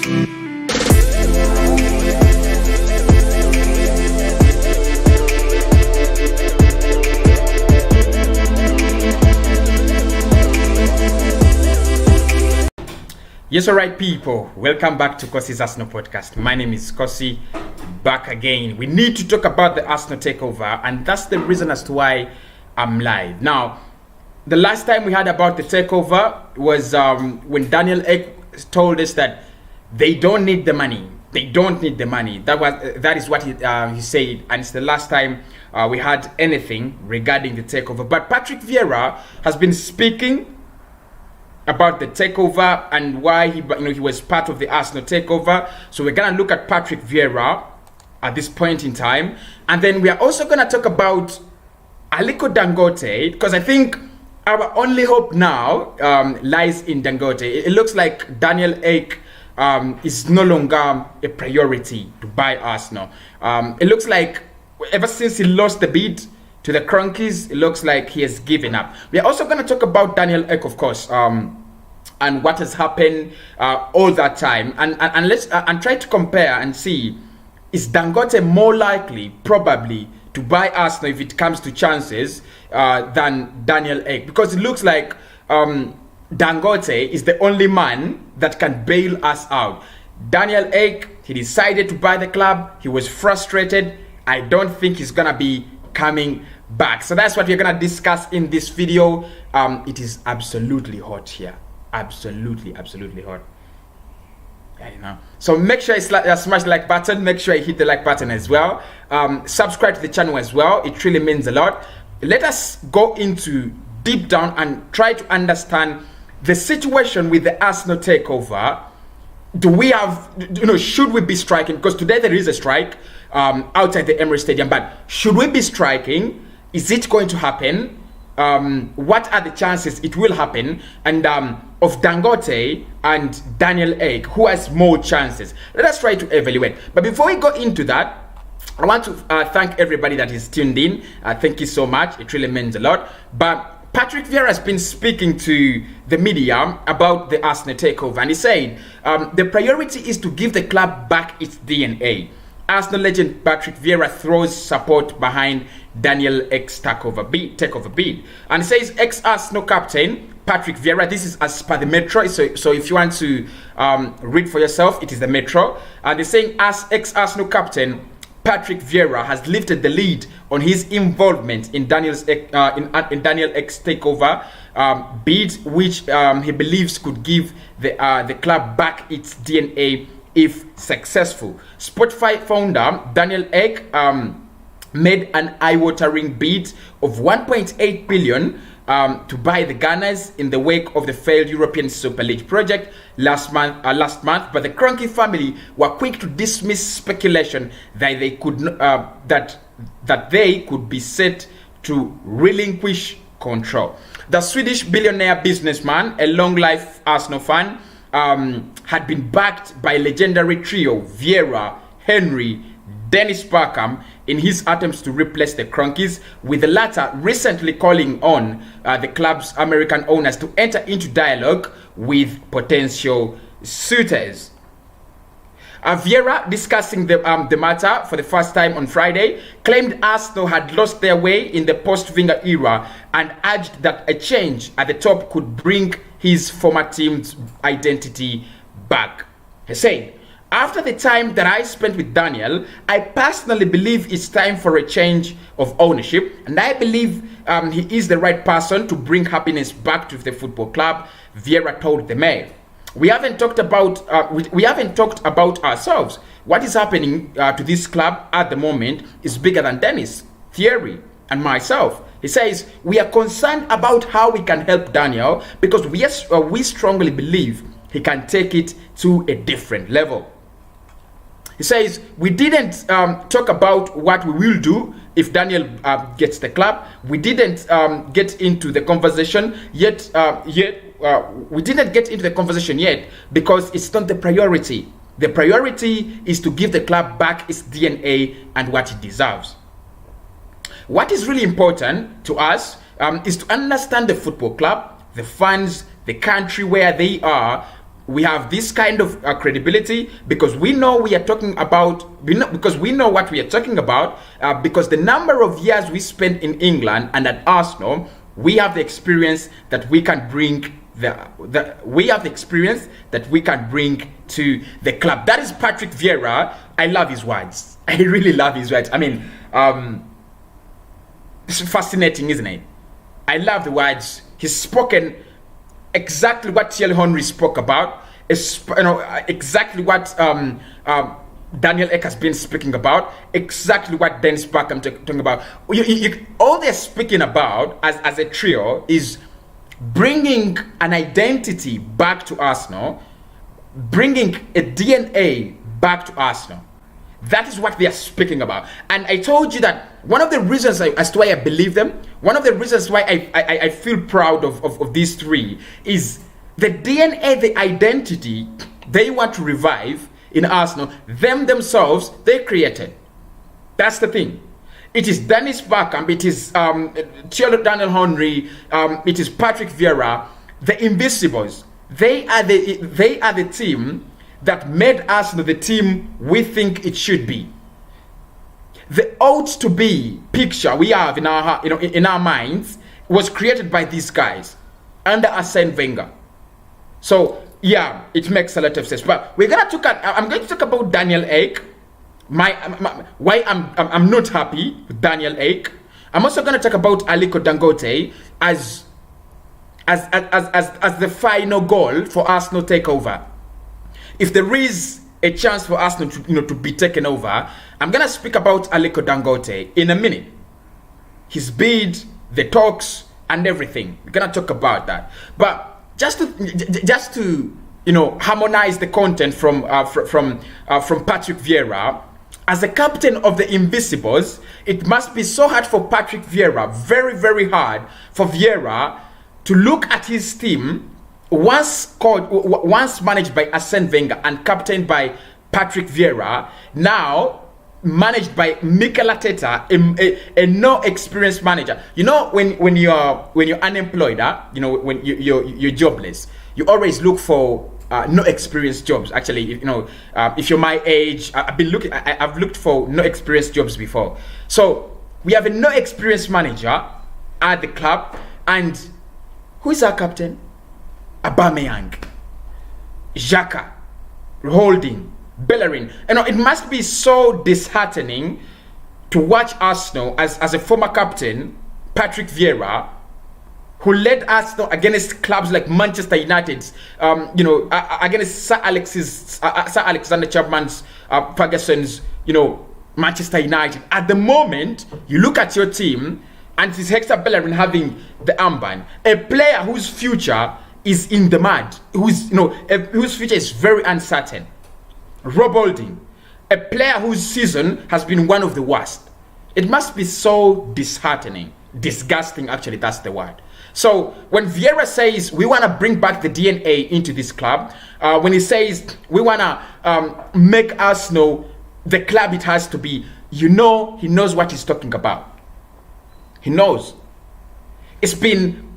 Yes, all right, people. Welcome back to Cossy's Arsenal podcast. My name is Cossy, back again. We need to talk about the Arsenal takeover, and that's the reason as to why I'm live. Now, the last time we heard about the takeover was when Daniel Ek told us that they don't need the money. They don't need the money. That is what he said, and it's the last time we heard anything regarding the takeover. But Patrick Vieira has been speaking about the takeover and why he was part of the Arsenal takeover. So we're gonna look at Patrick Vieira at this point in time, and then we are also gonna talk about Aliko Dangote, because I think our only hope now lies in Dangote. It looks like Daniel Ek is no longer a priority to buy Arsenal. It looks like ever since he lost the bid to the Cronkies, it looks like he has given up. We are also going to talk about Daniel Ek, of course, and what has happened all that time, and let's try to compare and see, is Dangote more likely, probably, to buy Arsenal if it comes to chances than Daniel Ek? Because it looks like Dangote is the only man that can bail us out. Daniel Ek, he decided to buy the club. He was frustrated. I don't think he's gonna be coming back. So that's what we're gonna discuss in this video. It is absolutely hot here. Absolutely hot. Yeah, you know. So make sure you smash the like button. Make sure you hit the like button as well. Subscribe to the channel as well. It really means a lot. Let us go into deep down and try to understand the situation with the Arsenal takeover. Do we have, should we be striking? Because today there is a strike outside the Emirates Stadium, but should we be striking? Is it going to happen? What are the chances it will happen? And of Dangote and Daniel Ek, who has more chances? Let us try to evaluate. But before we go into that, I want to thank everybody that is tuned in. Thank you so much. It really means a lot. But Patrick Vieira has been speaking to the media about the Arsenal takeover, and he said the priority is to give the club back its DNA. Arsenal legend Patrick Vieira throws support behind Daniel Ek's takeover bid. And he says ex-Arsenal captain Patrick Vieira, this is as per the Metro, so if you want to read for yourself, it is the Metro. And they're saying as ex-Arsenal captain Patrick Vieira has lifted the lead on his involvement in Daniel Ek's takeover bid, which he believes could give the club back its DNA if successful. Spotify founder Daniel Ek made an eye-watering bid of 1.8 billion to buy the Gunners in the wake of the failed European Super League project last month. But the Kroenke family were quick to dismiss speculation that they could that they could be set to relinquish control. The Swedish billionaire businessman, a long-life Arsenal fan, had been backed by legendary trio Vieira, Henry, Dennis Bergkamp in his attempts to replace the Cronkies, with the latter recently calling on the club's American owners to enter into dialogue with potential suitors. Vieira, discussing the matter for the first time on Friday, claimed Arsenal had lost their way in the post-Wenger era and urged that a change at the top could bring his former team's identity back. He said, "After the time that I spent with Daniel, I personally believe it's time for a change of ownership, and I believe he is the right person to bring happiness back to the football club," Vieira told the Mail. We haven't talked about ourselves. What is happening to this club at the moment is bigger than Dennis, Thierry, and myself. He says, "We are concerned about how we can help Daniel because we strongly believe he can take it to a different level." He says, "We didn't talk about what we will do if Daniel gets the club. We didn't get into the conversation yet. We didn't get into the conversation yet because it's not the priority. The priority is to give the club back its DNA and what it deserves." What is really important to us is to understand the football club, the fans, the country where they are, we have this kind of credibility because we know we are talking about, because we know what we are talking about, because the number of years we spent in England and at Arsenal, we have the experience that we can bring we have the experience that we can bring to the club. That is Patrick Vieira. I love his words. I really love his words. I mean, it's fascinating, isn't it? I love the words. He's spoken exactly what Thierry Henry spoke about. Exactly what Daniel Ek has been speaking about. Exactly what Dennis Bergkamp talking about. All they're speaking about as a trio is bringing an identity back to Arsenal, bringing a DNA back to Arsenal. That is what they are speaking about. And I told you that one of the reasons as to why I believe them, one of the reasons why I feel proud of these three is the DNA, the identity they want to revive in Arsenal, themselves, they created. That's the thing. It is Dennis Bergkamp, it is Daniel Henry, it is Patrick Vieira, the Invisibles. They are the team that made Arsenal the team we think it should be. The ought to be picture we have in our minds was created by these guys under Arsene Wenger. So yeah, it makes a lot of sense. But I'm going to talk about Daniel Ek. Why I'm not happy with Daniel Ek. I'm also going to talk about Aliko Dangote as the final goal for Arsenal takeover. If there is a chance for Arsenal to be taken over, I'm going to speak about Aliko Dangote in a minute. His bid, the talks, and everything. We're going to talk about that. But just to harmonize the content from Patrick Vieira, as the captain of the Invisibles, it must be so hard for Patrick Vieira, very, very hard for Vieira to look at his team once managed by Arsene Wenger and captained by Patrick Vieira, now managed by Mikel Arteta, a no experienced manager. You know, when you're unemployed, when you're jobless, you always look for no experienced jobs. Actually, if you're my age, I've looked for no experienced jobs before. So we have a no experienced manager at the club, and who is our captain? Aubameyang, Xhaka, Holding, Bellerin. It must be so disheartening to watch Arsenal as a former captain, Patrick Vieira, who led Arsenal against clubs like Manchester United, against Sir Alexander Chapman's, Ferguson's, Manchester United. At the moment, you look at your team, and it is Hector Bellerin having the armband, a player whose future is in the mud, whose future is very uncertain. Rob Holding, a player whose season has been one of the worst. It must be so disheartening, disgusting, actually, that's the word. So when Vieira says we want to bring back the DNA into this club, when he says we want to make Arsenal the club it has to be, he knows what he's talking about. He knows. It's been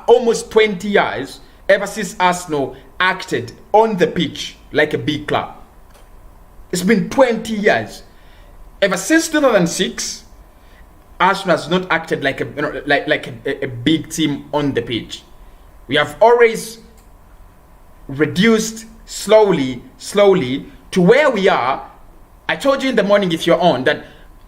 almost 20 years ever since Arsenal acted on the pitch like a big club. It's been 20 years. Ever since 2006, Arsenal has not acted like a big team on the pitch. We have always reduced slowly to where we are. I told you in the morning, if you're on, that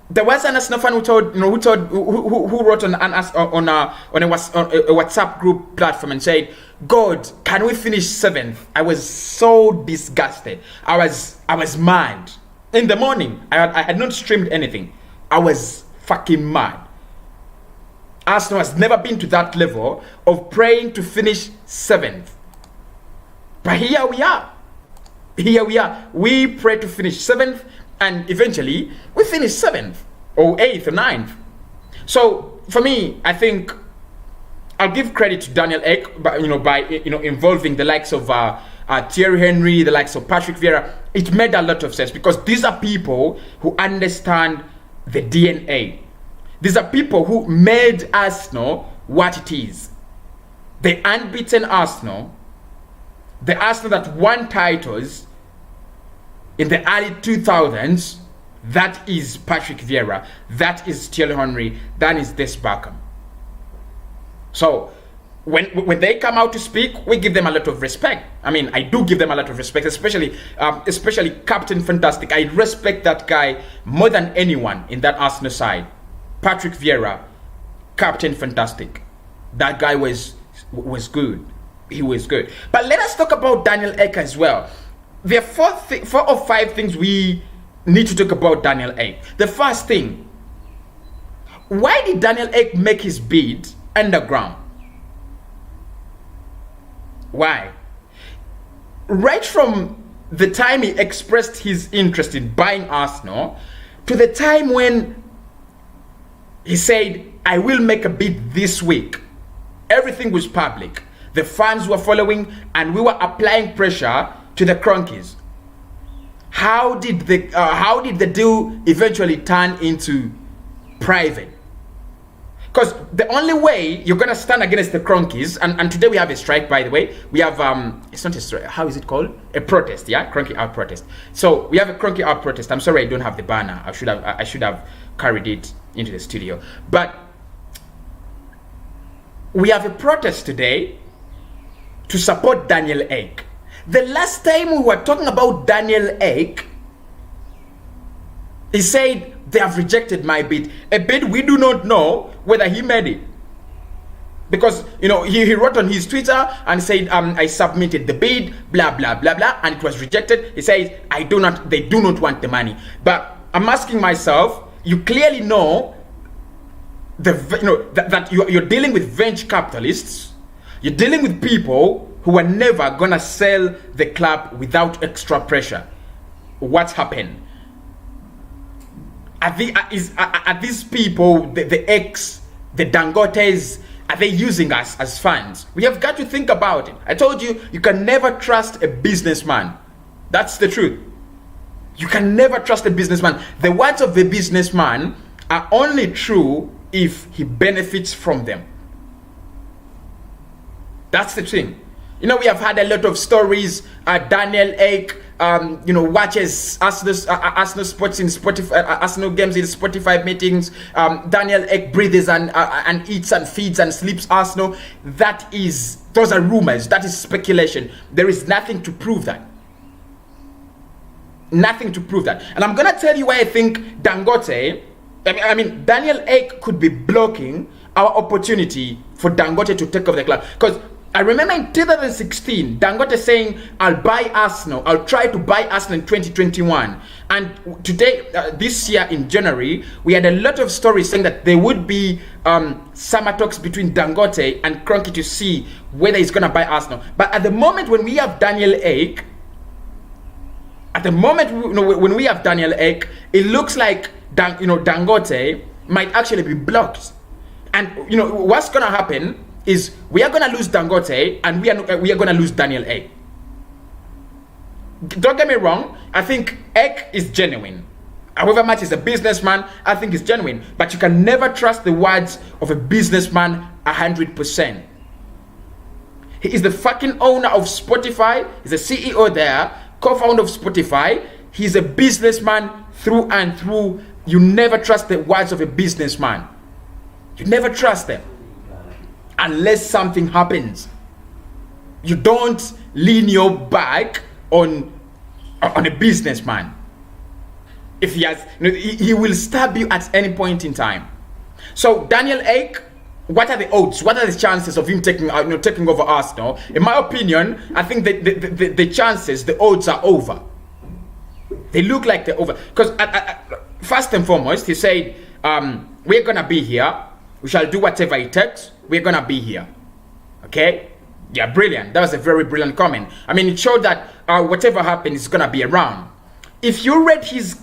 there was an Arsenal fan who wrote on a WhatsApp group platform and said, "God, can we finish 7th?" I was so disgusted. I was mad. In the morning, I had not streamed anything. I was fucking mad. Arsenal has never been to that level of praying to finish 7th. But here we are. We pray to finish 7th, and eventually we finish 7th or 8th or 9th. So for me, I think I'll give credit to Daniel Ek by involving the likes of Thierry Henry, the likes of Patrick Vieira. It made a lot of sense because these are people who understand the DNA. These are people who made Arsenal what it is. The unbeaten Arsenal the Arsenal that won titles in the early 2000s, that is Patrick Vieira, that is Thierry Henry, that is Des Barkham. So when they come out to speak, we give them a lot of respect. I mean, I do give them a lot of respect, especially Captain Fantastic. I respect that guy more than anyone in that Arsenal side. Patrick Vieira, Captain Fantastic. That guy was good. He was good. But let us talk about Daniel Ek as well. There are four or five things we need to talk about Daniel Ek. The first thing, why did Daniel Ek make his bid underground? Why? Right from the time he expressed his interest in buying Arsenal to the time when he said, I will make a bid this week, everything was public. The fans were following and we were applying pressure to the Cronkies. How did the deal eventually turn into private? Because the only way you're gonna stand against the Cronkies, and today we have a strike, by the way. We have it's not a strike. How is it called? A protest, yeah, Cronky out protest. So we have a Cronky out protest. I'm sorry I don't have the banner. I should have carried it into the studio. But we have a protest today to support Daniel Ek. The last time we were talking about Daniel Ek, he said they have rejected my bid. A bid we do not know whether he made it. Because, you know, he wrote on his Twitter and said, I submitted the bid, blah, blah, blah, blah, and it was rejected. He says, they do not want the money. But I'm asking myself, you clearly know that you're dealing with venture capitalists. You're dealing with people who are never gonna sell the club without extra pressure. What's happened? Are these people, the Dangotes, are they using us as fans? We have got to think about it. I told you, you can never trust a businessman. That's the truth. You can never trust a businessman. The words of the businessman are only true if he benefits from them. That's the thing. You know, we have had a lot of stories. Daniel Ek, watches Arsenal sports in Spotify, Arsenal games in Spotify meetings. Daniel Ek breathes and eats and feeds and sleeps Arsenal. Those are rumors. That is speculation. There is nothing to prove that. Nothing to prove that. And I'm gonna tell you why I think Dangote, Daniel Ek could be blocking our opportunity for Dangote to take over the club. Because I remember in 2016, Dangote saying, I'll try to buy Arsenal in 2021. And today, this year in January, we had a lot of stories saying that there would be summer talks between Dangote and Kroenke to see whether he's going to buy Arsenal. But at the moment when we have Daniel Ek, it looks like Dangote might actually be blocked. And what's going to happen is we are going to lose Dangote and we are going to lose Daniel Ek. Don't get me wrong, I think Ek is genuine. However much he's a businessman, I think he's genuine. But you can never trust the words of a businessman 100%. He is the fucking owner of Spotify. He's the CEO there, co-founder of Spotify. He's a businessman through and through. You never trust the words of a businessman. You never trust them. Unless something happens. You don't lean your back on a businessman. If he will stab you at any point in time. So Daniel Ek, what are the odds? What are the chances of him taking over Arsenal? In my opinion, I think the chances, the odds are over. They look like they're over. Because first and foremost, he said, we're gonna be here. We shall do whatever it takes. We're gonna be here. Okay? Yeah, brilliant. That was a very brilliant comment. It showed that whatever happens is gonna be around. If you read his,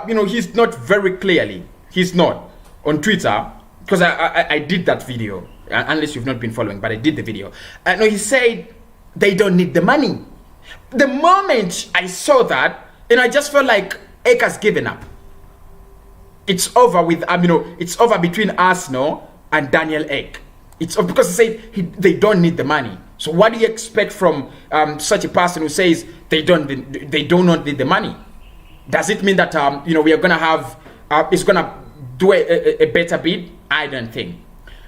he's not very clearly. He's not on Twitter, because I did that video. Unless you've not been following, but I did the video. No, he said they don't need the money. The moment I saw that, I just felt like Ek has given up. It's over with, it's over between Arsenal and Daniel Ek. It's because he said they don't need the money. So what do you expect from such a person who says they do not need the money? Does it mean that we are gonna have it's gonna do a better bid? I don't think.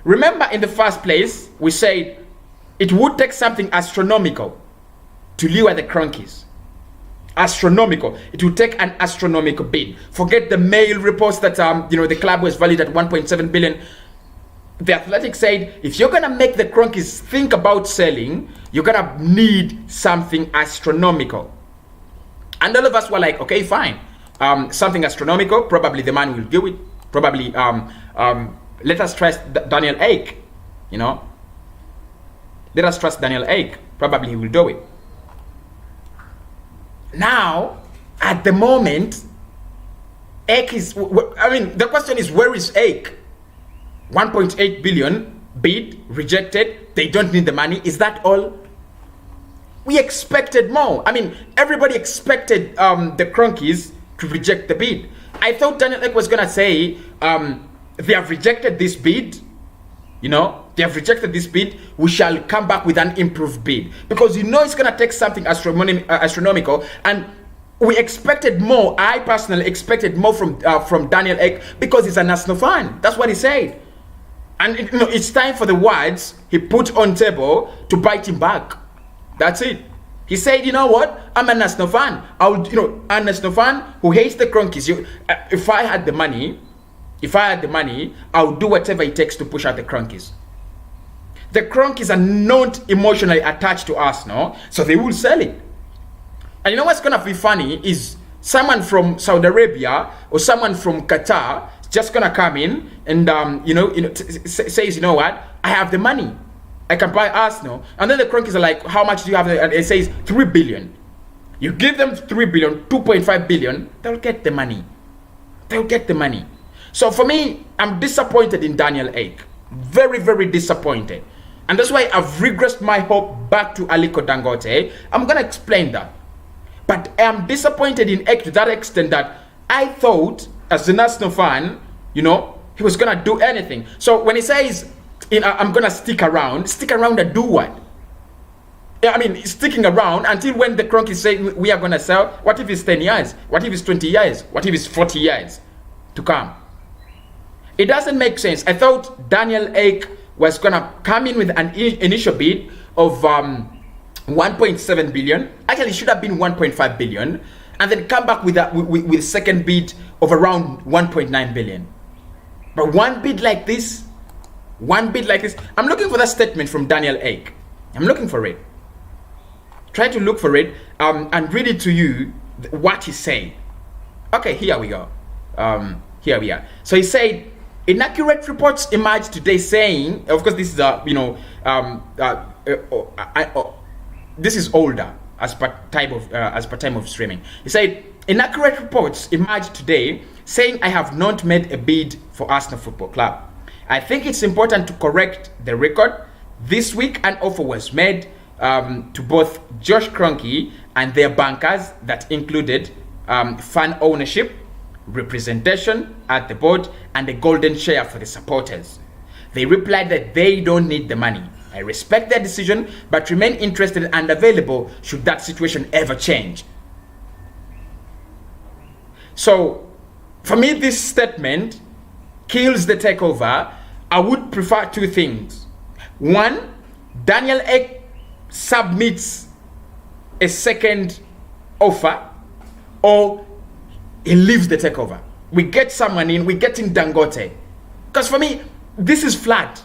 Remember, in the first place, we said it would take something astronomical to lure the Cronkies. Astronomical. It would take an astronomical bid. Forget the Mail reports that the club was valued at 1.7 billion. The Athletic said if you're gonna make the Cronkies think about selling, you're gonna need something astronomical. And all of us were like, okay, fine. Something astronomical. Probably the man will do it. Probably let us trust Daniel Ake. Let us trust Daniel Ake. Probably he will do it. Now, at the moment, Ake is. The question is, where is Ake? 1.8 billion bid rejected. They don't need the money. Is that all? We expected more. Everybody expected the Cronkies to reject the bid. I thought Daniel Ake was gonna say they have rejected this bid. They have rejected this bid. We shall come back with an improved bid, because it's gonna take something astronomical, and we expected more. I personally expected more from Daniel Ake, because he's an Arsenal fan. That's what he said, and it's time for the words he put on table to bite him back. That's it. He said, you know what? I'm an Arsenal fan. An Arsenal fan who hates the Cronkies. If I had the money, I would do whatever it takes to push out the Cronkies. The Cronkies are not emotionally attached to Arsenal, so they will sell it. And you know what's gonna be funny is someone from Saudi Arabia or someone from Qatar is just gonna come in and says, you know what? I have the money. I can buy Arsenal. And then the Cronkies are like, how much do you have? And it says 3 billion. You give them 3 billion, 2.5 billion, they'll get the money. So for me, I'm disappointed in Daniel Ake. Very, very disappointed. And that's why I've regressed my hope back to Aliko Dangote. I'm going to explain that. But I am disappointed in Ake to that extent that I thought, as a national fan, he was going to do anything. So when he says, I'm going to stick around and do what? Sticking around until when the Cronkies say we are going to sell. What if it's 10 years? What if it's 20 years? What if it's 40 years to come? It doesn't make sense. I thought Daniel Ake was going to come in with an initial bid of 1.7 billion. Actually, it should have been 1.5 billion. And then come back with a second bid of around 1.9 billion. But one bid like this, I'm looking for that statement from Daniel Ake. I'm looking for it. Try to look for it and read it to you, what he said. Okay, here we go. Here we are. So he said, inaccurate reports emerged today saying, of course this is this is older as per time of streaming. He said, inaccurate reports emerged today saying I have not made a bid for Arsenal Football Club. I think it's important to correct the record. This week an offer was made to both Josh Kroenke and their bankers that included fan ownership, representation at the board, and a golden share for the supporters. They replied that they don't need the money. I respect their decision, but remain interested and available should that situation ever change. So, for me, this statement kills the takeover. I would prefer two things. One, Daniel Ake submits a second offer, or he leaves the takeover. We get someone in, we get in Dangote. Because for me, this is flat.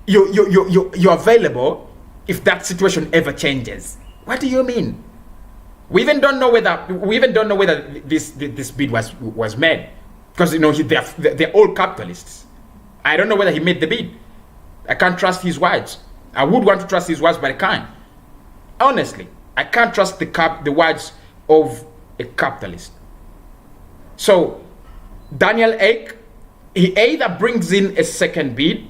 You're available if that situation ever changes. What do you mean? We even don't know whether this bid was made, because they're all capitalists. I don't know whether he made the bid. I can't trust his words. I would want to trust his words, but I can't. Honestly, I can't trust the words of a capitalist. So, Daniel Ake, he either brings in a second bid,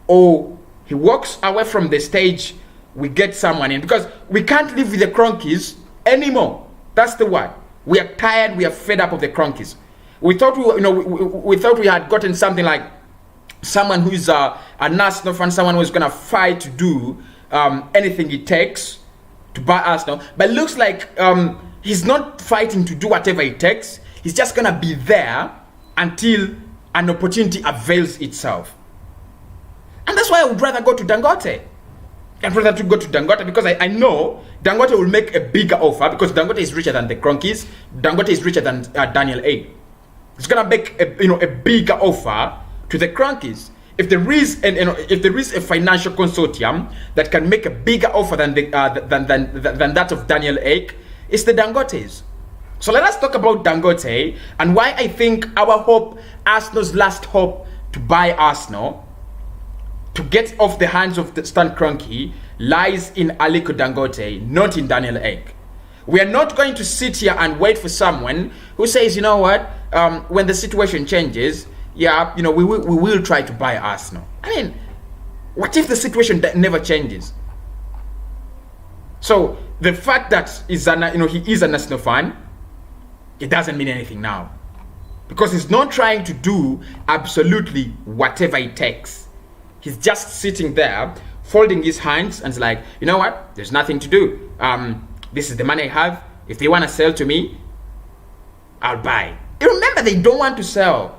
or he walks away from the stage. We get someone in, because we can't live with the Cronkies anymore. That's the word. We are tired. We are fed up of the Cronkies. We thought we thought we had gotten something like someone who's a national fan, someone who's gonna fight to do anything it takes to buy Arsenal. But it looks like he's not fighting to do whatever it takes. He's just gonna be there until an opportunity avails itself. And that's why I would rather go to Dangote. I'd rather to go to Dangote because I know Dangote will make a bigger offer because Dangote is richer than the Cronkies. Dangote is richer than Daniel A. It's gonna make a bigger offer to the Cronkies. If there is a financial consortium that can make a bigger offer than that of Daniel A, it's the Dangotes. So let us talk about Dangote and why I think our hope, Arsenal's last hope to buy Arsenal, to get off the hands of the Stan Kroenke, lies in Aliko Dangote, not in Daniel Ek. We are not going to sit here and wait for someone who says, you know what, when the situation changes, yeah, we will try to buy Arsenal. I mean, what if the situation never changes? So the fact that he is an Arsenal fan, it doesn't mean anything now, because he's not trying to do absolutely whatever it takes. He's just sitting there, folding his hands, and it's like, you know what? There's nothing to do. This is the money I have. If they want to sell to me, I'll buy. You remember, they don't want to sell.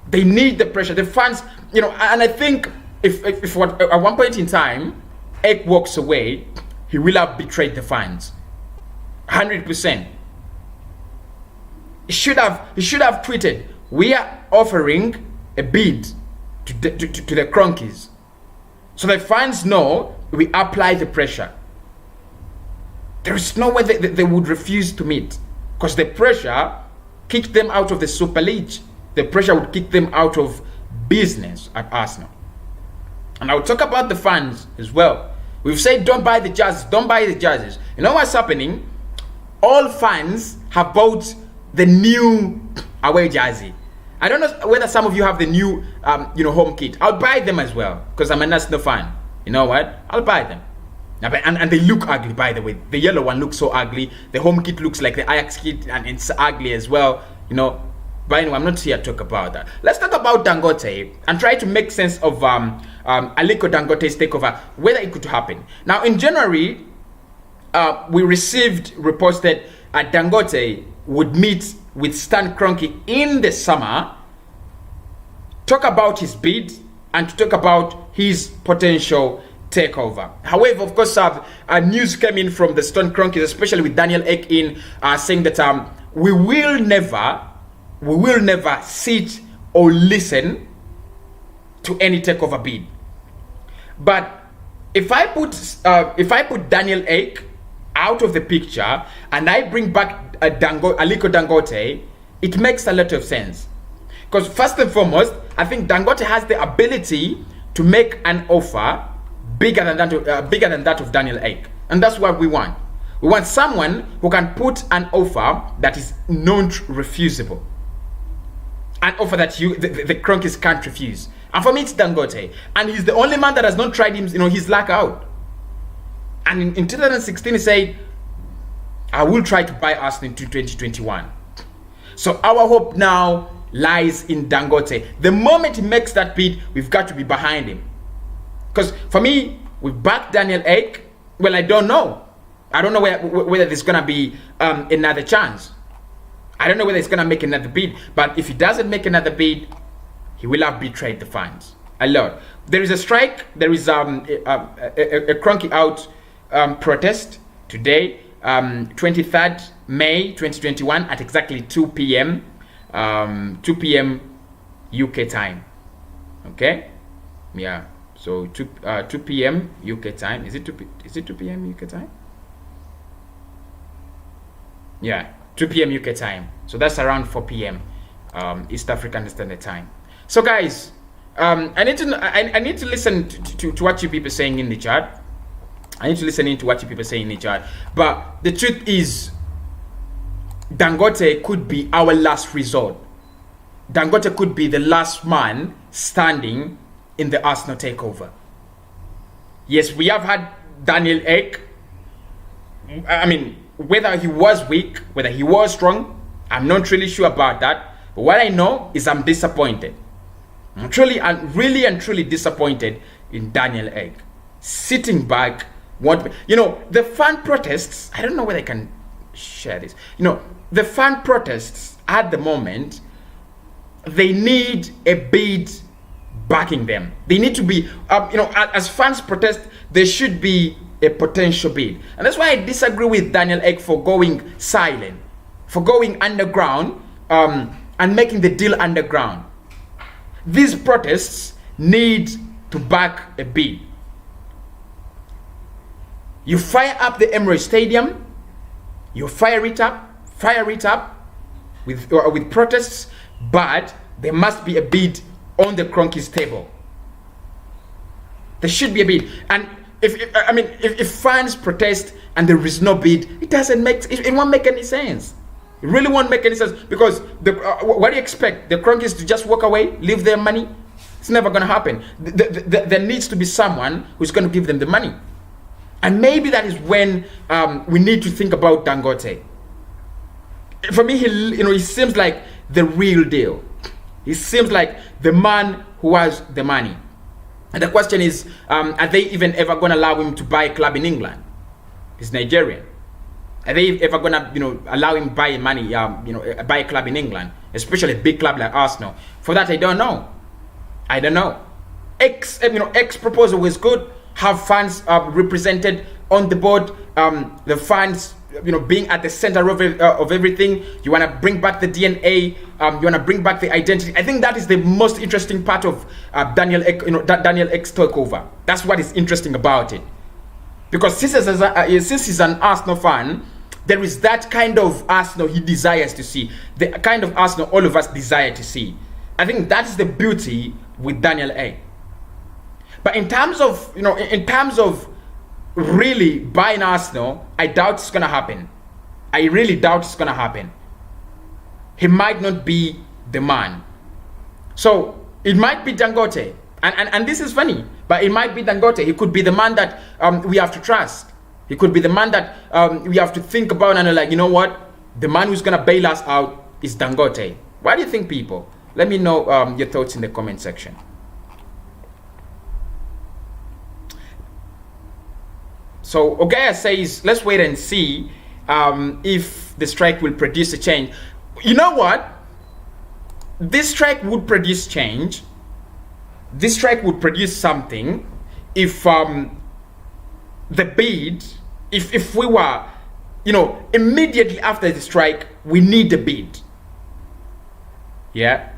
They need the pressure. The fans, and I think if at one point in time, Ek walks away, he will have betrayed the fans. 100%. He should have tweeted, we are offering a bid to the Cronkies, so the fans know we apply the pressure. There is no way they would refuse to meet, because the pressure kicked them out of the Super League. The pressure would kick them out of business at Arsenal. And I'll talk about the fans as well. We've said don't buy the jerseys, don't buy the jerseys. You know what's happening? All fans have bought the new away jersey. I don't know whether some of you have the new, home kit. I'll buy them as well because I'm an Arsenal fan. You know what? I'll buy them. And they look ugly, by the way. The yellow one looks so ugly. The home kit looks like the Ajax kit, and it's ugly as well. But anyway, I'm not here to talk about that. Let's talk about Dangote and try to make sense of Aliko Dangote's takeover, whether it could happen. Now, in January, we received reports that Dangote would meet with Stan Kroenke in the summer, talk about his bid and to talk about his potential takeover. However, of course, news came in from the Stan Kroenke, especially with Daniel Ek in, saying that we will never sit or listen to any takeover bid. But if I put Daniel Ek out of the picture and I bring back Aliko Dangote, it makes a lot of sense. Because first and foremost, I think Dangote has the ability to make an offer bigger than that of Daniel Ek, and that's what we want. We want someone who can put an offer that is non-refusable, an offer that the Cronkies can't refuse. And for me, it's Dangote, and he's the only man that has not tried his luck out. And in 2016, he said, I will try to buy Arsenal in 2021. So our hope now lies in Dangote. The moment he makes that bid, we've got to be behind him. Because for me, we backed Daniel Ek. Well, I don't know. I don't know whether there's going to be another chance. I don't know whether he's going to make another bid. But if he doesn't make another bid, he will have betrayed the fans a lot. There is a strike. There is a Kroenke out protest today, 23rd May 2021 at exactly 2 p.m. 2 p.m. UK time. Okay? Yeah. So 2 p.m. UK time. Is it 2 p.m. UK time? Yeah, 2 p.m. UK time. So that's around 4 p.m. East African Standard Time. So guys, I need to listen to what you people are saying in the chat. I need to listen into what you people are saying in the chat. But the truth is, Dangote could be our last resort. Dangote could be the last man standing in the Arsenal takeover. Yes, we have had Daniel Ek. I mean, whether he was weak, whether he was strong, I'm not really sure about that. But what I know is I'm disappointed. I'm really and truly disappointed in Daniel Ek. Sitting back, want, the fan protests. I don't know whether I can share this. The fan protests at the moment, they need a bid backing them. They need to be, as fans protest, there should be a potential bid. And that's why I disagree with Daniel Ek for going silent, for going underground, and making the deal underground. These protests need to back a bid. You fire up the Emirates Stadium, you fire it up with protests, but there must be a bid on the Kroenke's table. There should be a bid. And if fans protest and there is no bid, it won't make any sense. It really won't make any sense, because what do you expect? The Kroenkes to just walk away, leave their money? It's never going to happen. There needs to be someone who's going to give them the money. And maybe that is when we need to think about Dangote. For me, he seems like the real deal. He seems like the man who has the money. And the question is, are they even ever going to allow him to buy a club in England? He's Nigerian. Are they ever going to, allow him buy money, buy a club in England, especially a big club like Arsenal? For that, I don't know. X proposal was good. Have fans represented on the board. The fans, being at the center of everything. You want to bring back the DNA. You want to bring back the identity. I think that is the most interesting part of Daniel Ek's takeover. That's what is interesting about it. Because since he's an Arsenal fan, there is that kind of Arsenal he desires to see. The kind of Arsenal all of us desire to see. I think that is the beauty with Daniel Ek. But in terms of really buying Arsenal, I doubt it's gonna happen. I really doubt it's gonna happen. He might not be the man. So it might be Dangote. And this is funny, but it might be Dangote. He could be the man that we have to trust. He could be the man that we have to think about and like, you know what? The man who's gonna bail us out is Dangote. What do you think, people? Let me know your thoughts in the comment section. So Ogaya says, let's wait and see if the strike will produce a change. You know what? This strike would produce change. This strike would produce something if the bid, if we were, immediately after the strike, we need a bid. Yeah?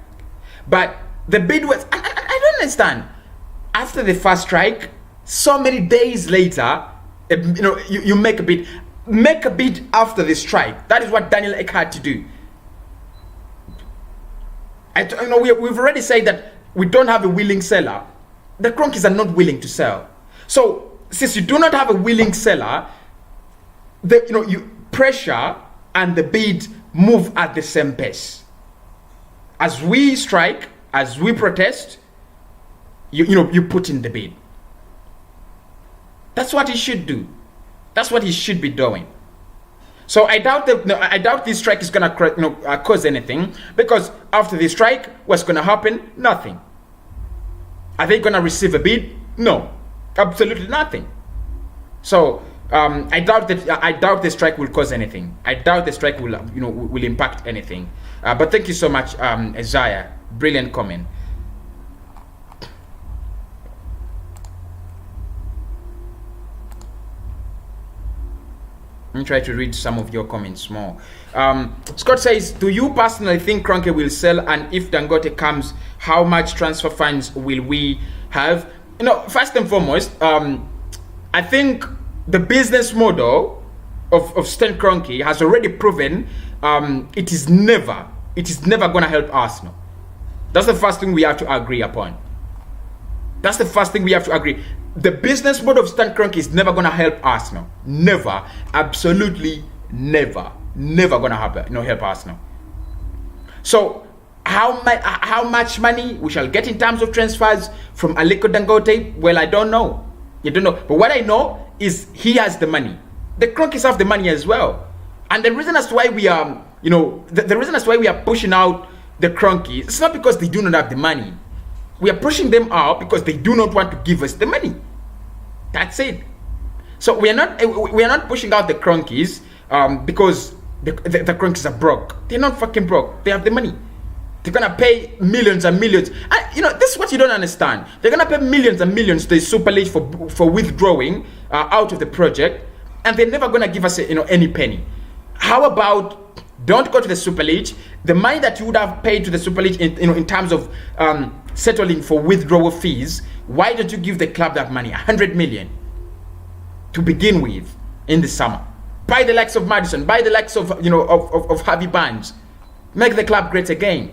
But the bid was, I don't understand. After the first strike, so many days later, you make a bid. Make a bid after the strike. That is what Daniel Ek had to do. We've already said that we don't have a willing seller. The Kroenkes are not willing to sell. So since you do not have a willing seller, you pressure and the bid move at the same pace. As we strike, as we protest, you put in the bid. That's what he should do. That's what he should be doing. So I doubt this strike is gonna cause anything, because after the strike, what's gonna happen? Nothing. Are they gonna receive a bid? No, absolutely nothing. So I doubt the strike will cause anything. I doubt the strike will impact anything. But thank you so much, Isaiah. Brilliant comment. Let me try to read some of your comments more. Scott says, do you personally think Kroenke will sell? And if Dangote comes, how much transfer funds will we have? First and foremost, I think the business model of Stan Kroenke has already proven it is never going to help Arsenal. That's the first thing we have to agree upon. That's the first thing we have to agree. The business model of Stan Kroenke is never going to help Arsenal. Never. Absolutely never. Never going to help Arsenal. So how much money we shall get in terms of transfers from Aliko Dangote? Well, I don't know. You don't know. But what I know is he has the money. The Kroenkes have the money as well. And the reason as to why we are, the reason as to why we are pushing out the Kroenkes, it's not because they do not have the money. We are pushing them out because they do not want to give us the money. That's it. So we are not pushing out the Cronkies because the Cronkies are broke. They're not fucking broke. They have the money. They're gonna pay millions and millions. And this is what you don't understand. They're gonna pay millions and millions to the Super League for withdrawing out of the project, and they're never gonna give us any penny. How about don't go to the Super League? The money that you would have paid to the Super League in terms of settling for withdrawal fees, why don't you give the club that money, 100 million, to begin with in the summer? Buy the likes of Madison, buy the likes of of Harvey Barnes, make the club great again.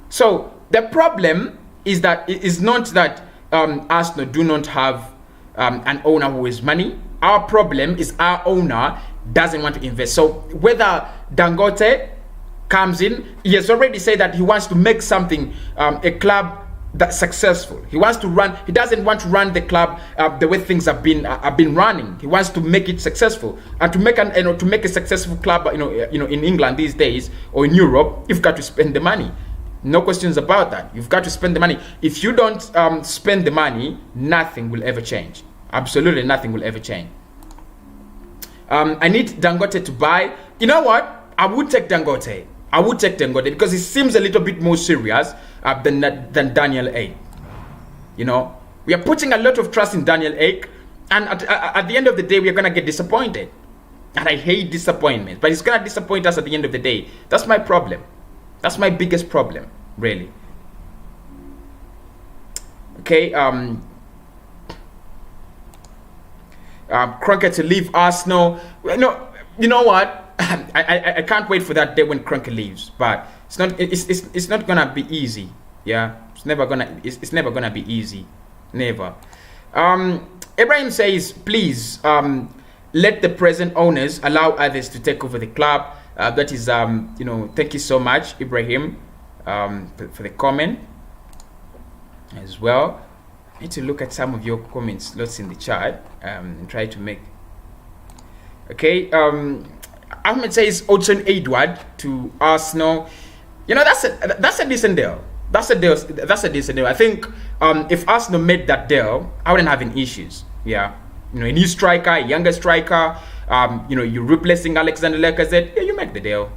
So the problem is that it is not that Arsenal do not have an owner who has money. Our problem is our owner doesn't want to invest. So whether Dangote comes in, he has already said that he wants to make something, a club that's successful. He wants to run. He doesn't want to run the club the way things have been running. He wants to make it successful, and to make a successful club, in England these days or in Europe, you've got to spend the money. No questions about that. You've got to spend the money. If you don't spend the money, nothing will ever change. Absolutely nothing will ever change. I need Dangote to buy. You know what? I would take Dangote. Because it seems a little bit more serious than Daniel Ek. We are putting a lot of trust in Daniel Ek, and at the end of the day, we are gonna get disappointed. And I hate disappointment, but it's gonna disappoint us at the end of the day. That's my problem. That's my biggest problem, really. Okay, Kroenke to leave Arsenal. You know what? I can't wait for that day when Kroenke leaves. But it's not gonna be easy. Yeah, it's never gonna be easy. Never. Ibrahim says, please let the present owners allow others to take over the club. That is, thank you so much, Ibrahim, for the comment as well. I need to look at some of your comments, lots in the chat, and try to make. Okay, Ahmed says Odson Edward to Arsenal. That's a decent deal. That's a decent deal. I think if Arsenal made that deal, I wouldn't have any issues. Yeah, a new striker, a younger striker. You're replacing Alexander Lacazette. Yeah, you make the deal.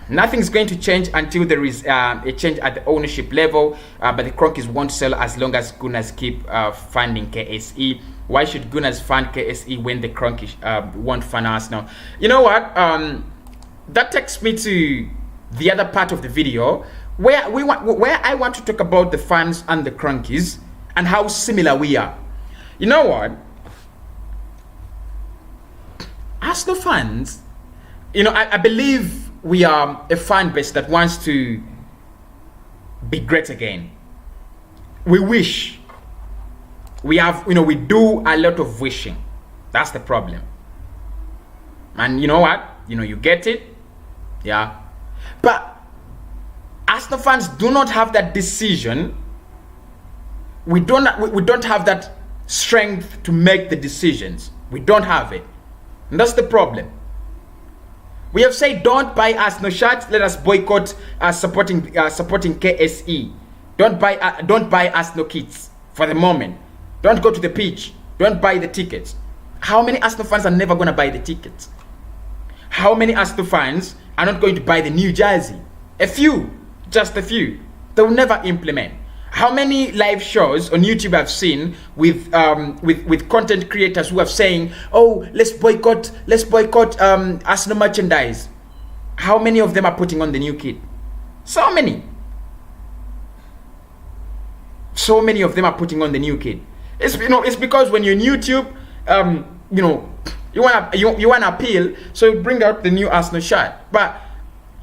Nothing's going to change until there is a change at the ownership level. But the Cronkies won't sell as long as Gunners keep funding KSE. Why should Gunners fund KSE when the Cronkies won't fund Arsenal? You know what? That takes me to the other part of the video where I want to talk about the fans and the Cronkies and how similar we are. You know what? Arsenal fans, I believe we are a fan base that wants to be great again. We wish. We have, we do a lot of wishing. That's the problem. And you know what? You get it. Yeah. But Arsenal fans do not have that decision. We don't have that strength to make the decisions. We don't have it. And that's the problem. We have said don't buy Arsenal shirts. Let us boycott supporting KSE. Don't buy Arsenal kits for the moment. Don't go to the pitch. Don't buy the tickets. How many Arsenal fans are never going to buy the tickets? How many Arsenal fans are not going to buy the new jersey? A few, just a few. They will never implement. How many live shows on YouTube I've seen with content creators who are saying, "Oh, let's boycott Arsenal merchandise." How many of them are putting on the new kit? So many. So many of them are putting on the new kit. It's because when you're on YouTube, you wanna appeal, so you bring out the new Arsenal shirt. But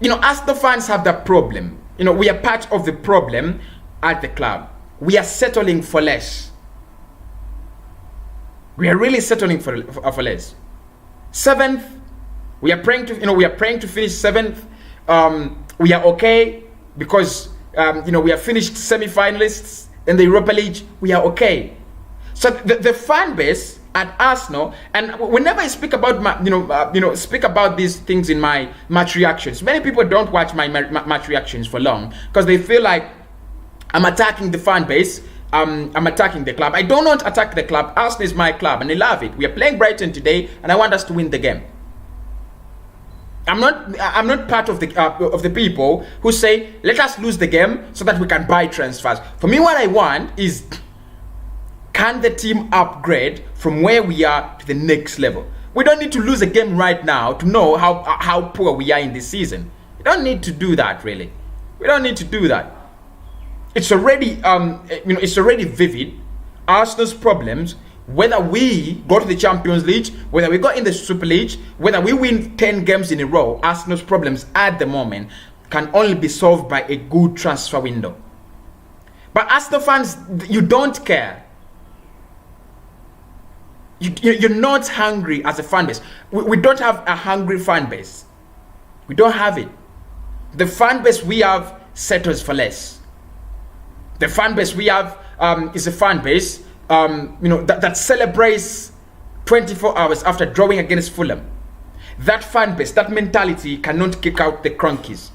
Arsenal fans have that problem. We are part of the problem at the club. We are settling for less. We are really settling for less. 7th, we are praying to finish 7th. We are okay because we are finished semi-finalists in the Europa League. We are okay. So the fan base at Arsenal, and whenever I speak about speak about these things in my match reactions, many people don't watch my match reactions for long because they feel like I'm attacking the fan base I'm attacking the club. I don't want to attack the club. Arsenal is my club and I love it. We are playing Brighton today and I want us to win the game. I'm not part of the people who say let us lose the game so that we can buy transfers. For me, what I want is, can the team upgrade from where we are to the next level? We don't need to lose a game right now to know how poor we are in this season. We don't need to do that, really. We don't need to do that. It's already it's already vivid. Arsenal's problems, whether we go to the Champions League, whether we go in the Super League, whether we win 10 games in a row, Arsenal's problems at the moment can only be solved by a good transfer window. But Arsenal fans, you don't care. You're not hungry as a fan base. We don't have a hungry fan base. We don't have it. The fan base we have settles for less. The fan base we have is a fan base that celebrates 24 hours after drawing against Fulham. That fan base, that mentality cannot kick out the Cronkies.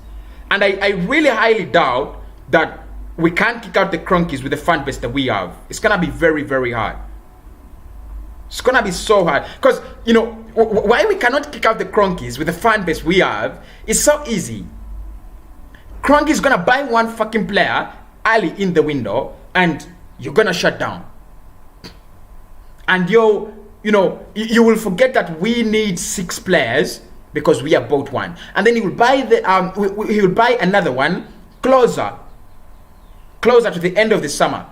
And I really highly doubt that we can't kick out the Cronkies with the fan base that we have. It's going to be very, very hard. It's going to be so hard. Because, why we cannot kick out the Cronkies with the fan base we have is so easy. Cronky is going to buy one fucking player early in the window and you're going to shut down. And you will forget that we need 6 players because we have bought one. And then he will buy he will buy another one closer to the end of the summer.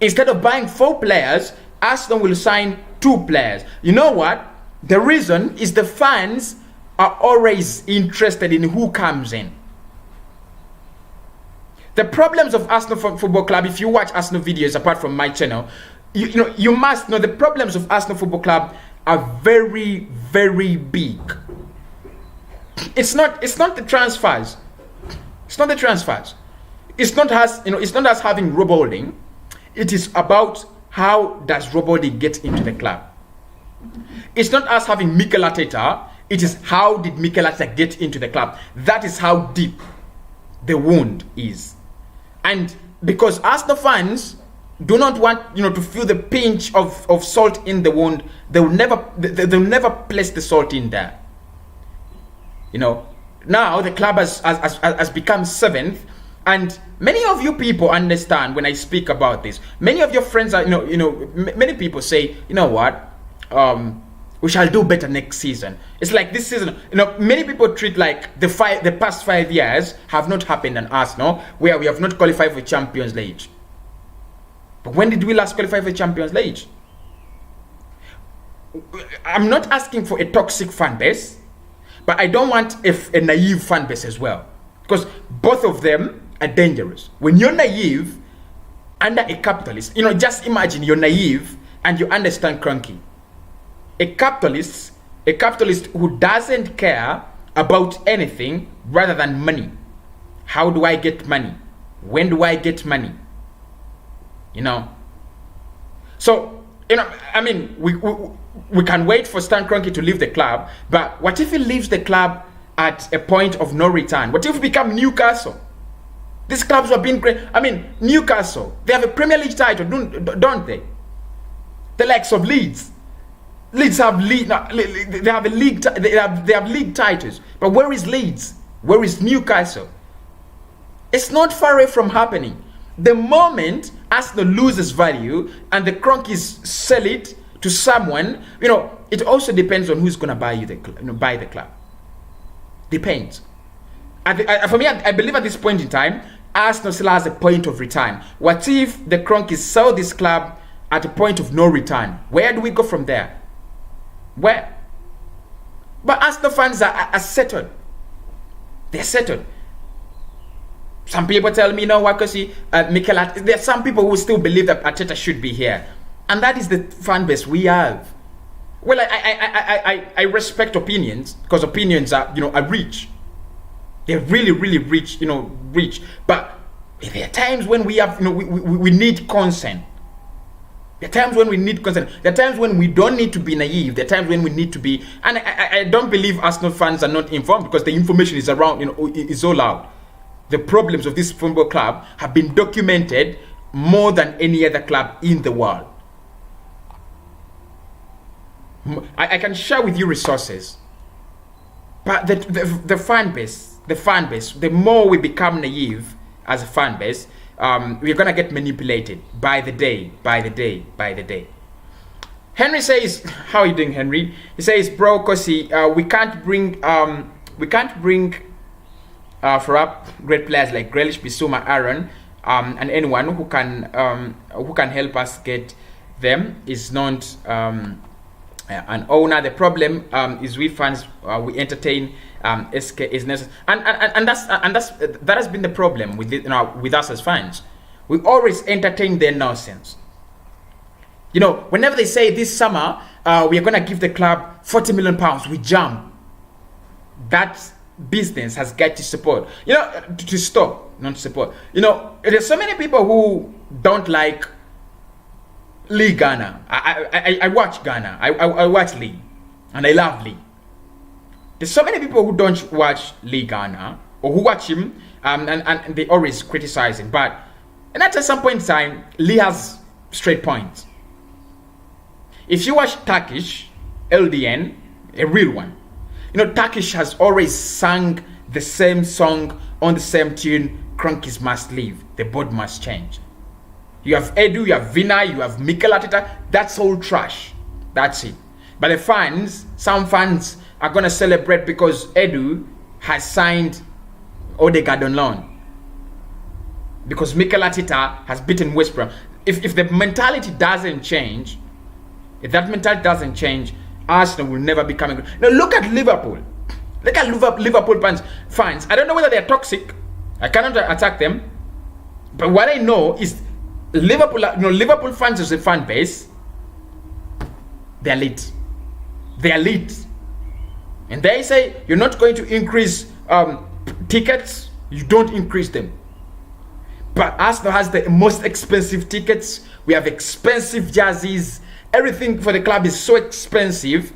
Instead of buying 4 players, Arsenal will sign 2 players. You know what? The reason is the fans are always interested in who comes in. The problems of Arsenal Football Club, if you watch Arsenal videos apart from my channel, you must know the problems of Arsenal Football Club are very, very big. It's not the transfers. It's not the transfers. It's not us having Rob Holding. It is about how does Rob Holding get into the club. It's not us having Mikel Arteta. It is how did Mikel Arteta get into the club. That is how deep the wound is. And because Arsenal fans do not want to feel the pinch of salt in the wound, they'll never place the salt in there. Now the club has become 7th, and many of you people understand when I speak about this. Many of your friends are many people say, you know what, we shall do better next season. It's like this season, many people treat like the past 5 years have not happened in Arsenal, where we have not qualified for Champions League. But when did we last qualify for Champions League? I'm not asking for a toxic fan base, but I don't want a naive fan base as well, because both of them are dangerous. When you're naive under a capitalist, just imagine you're naive and you understand Cronky. A capitalist who doesn't care about anything rather than money. How do I get money? When do I get money? So, we can wait for Stan Kroenke to leave the club, but what if he leaves the club at a point of no return? What if we become Newcastle? These clubs have been great. Newcastle, they have a Premier League title, don't they? The likes of Leeds. Leeds have league titles. But where is Leeds? Where is Newcastle? It's not far away from happening. The moment Arsenal loses value and the Cronkies sell it to someone, it also depends on who's going to buy the club. Depends. For me, I believe at this point in time, Arsenal still has a point of return. What if the Cronkies sell this club at a point of no return? Where do we go from there? Where? But Arsenal fans are settled. They're settled. Some people tell me, Cossy, Mikel Arteta. There are some people who still believe that Arteta should be here, and that is the fan base we have. Well, I respect opinions, because opinions are rich. They're really, really rich, rich. But there are times when we have, we need consent. There are times when we need consent. There are times when we don't need to be naive. There are times when we need to be. And I don't believe Arsenal fans are not informed, because the information is around, is all out. The problems of this football club have been documented more than any other club in the world. I can share with you resources, but the fan base, the more we become naive as a fan base, we're gonna get manipulated by the day. Henry says, "How are you doing, Henry?" He says, "Bro, Cossy, we can't bring for up great players like Grealish, Bissouma, Aaron, and anyone who can help us get them is not an owner. The problem is we fans we entertain SK is necessary, and that has been the problem with with us as fans. We always entertain their nonsense. Whenever they say this summer we are gonna give the club 40 million pounds, we jump. That business has got to support. To stop, not support. There's so many people who don't like League Ghana. I watch Ghana. I watch League, and I love League. There's so many people who don't watch League Ghana, or who watch him, and they always criticize him. But at some point in time, Lee has straight points. If you watch Turkish LDN, a real one, Turkish has always sung the same song on the same tune. Cronkies must leave. The board must change. You have Edu, you have Vina, you have Mikel Arteta. That's all trash. That's it. But the fans, some fans are going to celebrate because Edu has signed Odegaard on loan. Because Mikel Arteta has beaten West Brom. If the mentality doesn't change, Arsenal will never be coming. Now look at Liverpool. Look at Liverpool fans. I don't know whether they're toxic. I cannot attack them. But what I know is Liverpool fans as a fan base, they're lit. They're lit. And they say you're not going to increase tickets, you don't increase them. But Arsenal has the most expensive tickets. We have expensive jerseys. Everything for the club is so expensive.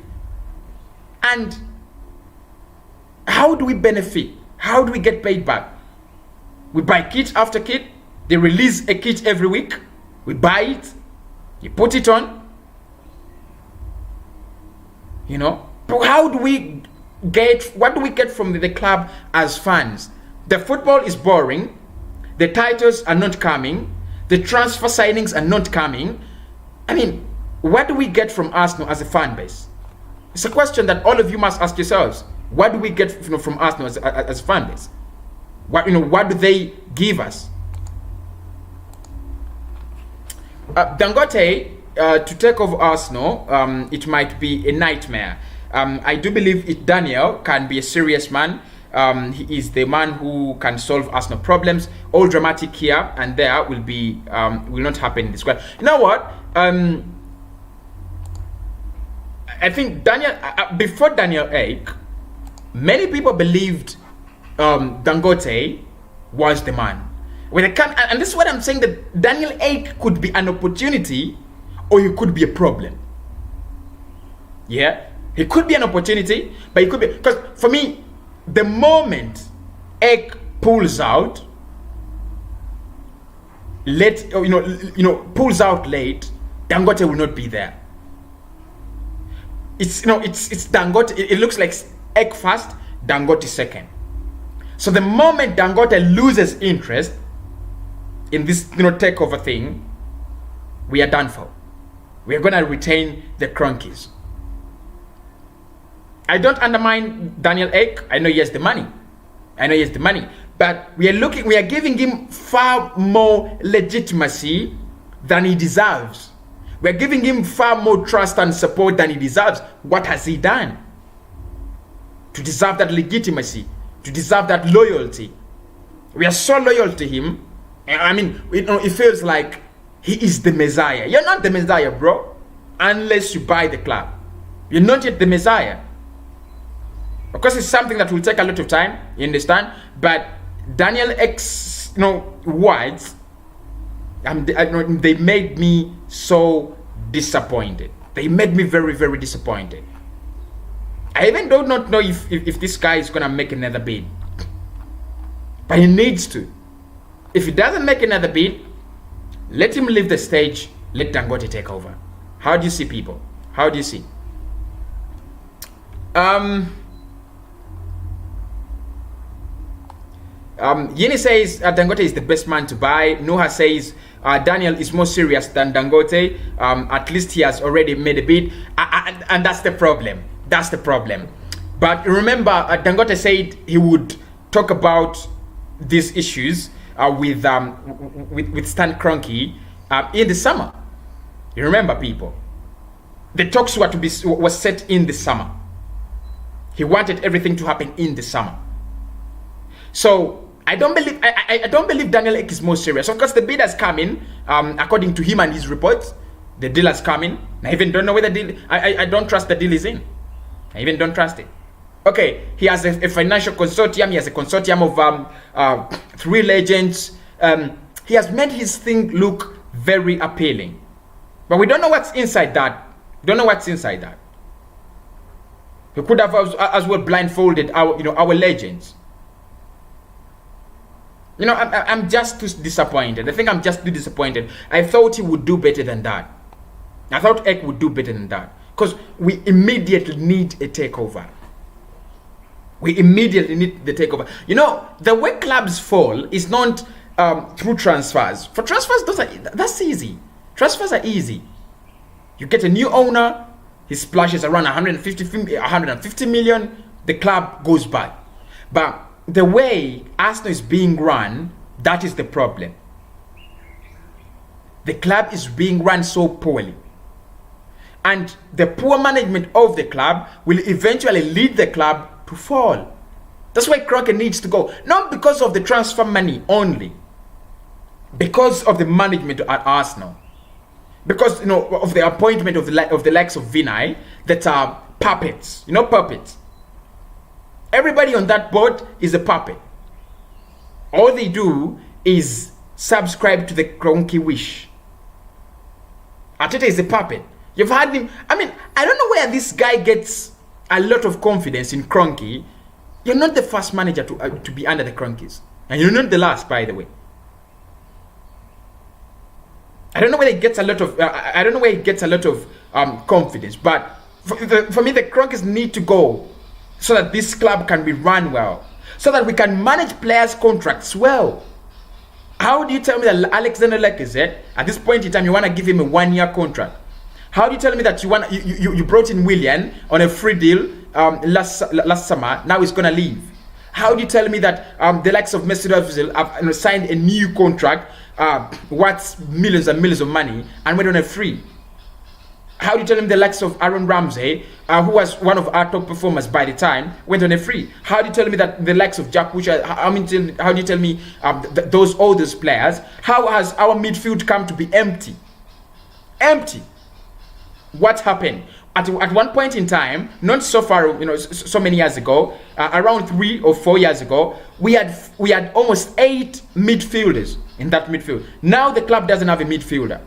And how do we benefit? How do we get paid back? We buy kit after kit. They release a kit every week. We buy it. You put it on. But how do we what do we get from the club as fans? The football is boring. The titles are not coming. The transfer signings are not coming. I mean, what do we get from Arsenal as a fan base? It's a question that all of you must ask yourselves. What do we get from Arsenal as a fan base? What do they give us? Dangote to take over Arsenal, it might be a nightmare. I do believe Daniel can be a serious man. He is the man who can solve Arsenal problems. All dramatic here and there will not happen in this squad. You know what? I think Daniel before Daniel Ek, many people believed Dangote was the man. And this is what I'm saying, that Daniel Ek could be an opportunity or he could be a problem. Yeah, he could be an opportunity, but he could be, because for me, the moment Ek pulls out late, pulls out late, Dangote will not be there. It's Dangote. It looks like Ek first, Dangote second. So the moment Dangote loses interest in this takeover thing, we are done for. We are gonna retain the Cronkies. I don't undermine Daniel Ek. I know he has the money. But we are giving him far more legitimacy than he deserves. We are giving him far more trust and support than he deserves. What has he done to deserve that legitimacy, to deserve that loyalty? We are so loyal to him. I mean, it feels like he is the Messiah. You're not the Messiah, bro, unless you buy the club. You're not yet the Messiah. Of course, it's something that will take a lot of time, you understand? But Daniel X, words, they made me so disappointed. They made me very, very disappointed. I even do not know if this guy is gonna make another bid. But he needs to. If he doesn't make another bid, Let him leave the stage. Let Dangote take over. How do you see, people? How do you see? Yini says Dangote is the best man to buy. Noha says Daniel is more serious than Dangote. At least he has already made a bid. And that's the problem. That's the problem. But remember, Dangote said he would talk about these issues with Stan Kroenke in the summer. You remember, people? The talks was set in the summer. He wanted everything to happen in the summer. So I don't believe Daniel Ek is more serious. Of course, the bid has come in, according to him and his reports. The deal has come in. I even don't know whether the deal. I don't trust the deal is in. I even don't trust it. Okay, he has a financial consortium. He has a consortium of 3 legends. He has made his thing look very appealing, but we don't know what's inside that. We don't know what's inside that. He could have as well blindfolded our legends. I'm just too disappointed. I think I'm just too disappointed. I thought he would do better than that. I thought Ek would do better than that, because we immediately need a takeover. We immediately need the takeover. The way clubs fall is not through transfers. For transfers, that's easy. Transfers are easy. You get a new owner, he splashes around 150 million, the club goes by. But the way Arsenal is being run, that is the problem. The club is being run so poorly. And the poor management of the club will eventually lead the club to fall. That's why Kroenke needs to go. Not because of the transfer money only. Because of the management at Arsenal. Because of the appointment of the likes of Vinay that are puppets. Puppets. Everybody on that board is a puppet. All they do is subscribe to the Kroenke wish. Arteta is a puppet. You've had him. I don't know where this guy gets a lot of confidence in Kroenke. You're not the first manager to be under the Kroenkes, and you're not the last, by the way. I don't know where he gets a lot of confidence, but for me, the Kroenkes need to go so that this club can be run well, so that we can manage players' contracts well. How do you tell me that Alexander Lacazette, at this point in time, you want to give him a 1-year contract? How do you tell me that you brought in Willian on a free deal last summer? Now he's gonna leave. How do you tell me that the likes of Mesut Ozil have signed a new contract worth millions and millions of money and went on a free? How do you tell me the likes of Aaron Ramsey, who was one of our top performers by the time, went on a free? How do you tell me that the likes of Jack Wilshere, how do you tell me all those players? How has our midfield come to be empty? Empty. What happened? At one point in time, not so far, so many years ago, around 3 or 4 years ago, we had almost 8 midfielders in that midfield. Now the club doesn't have a midfielder.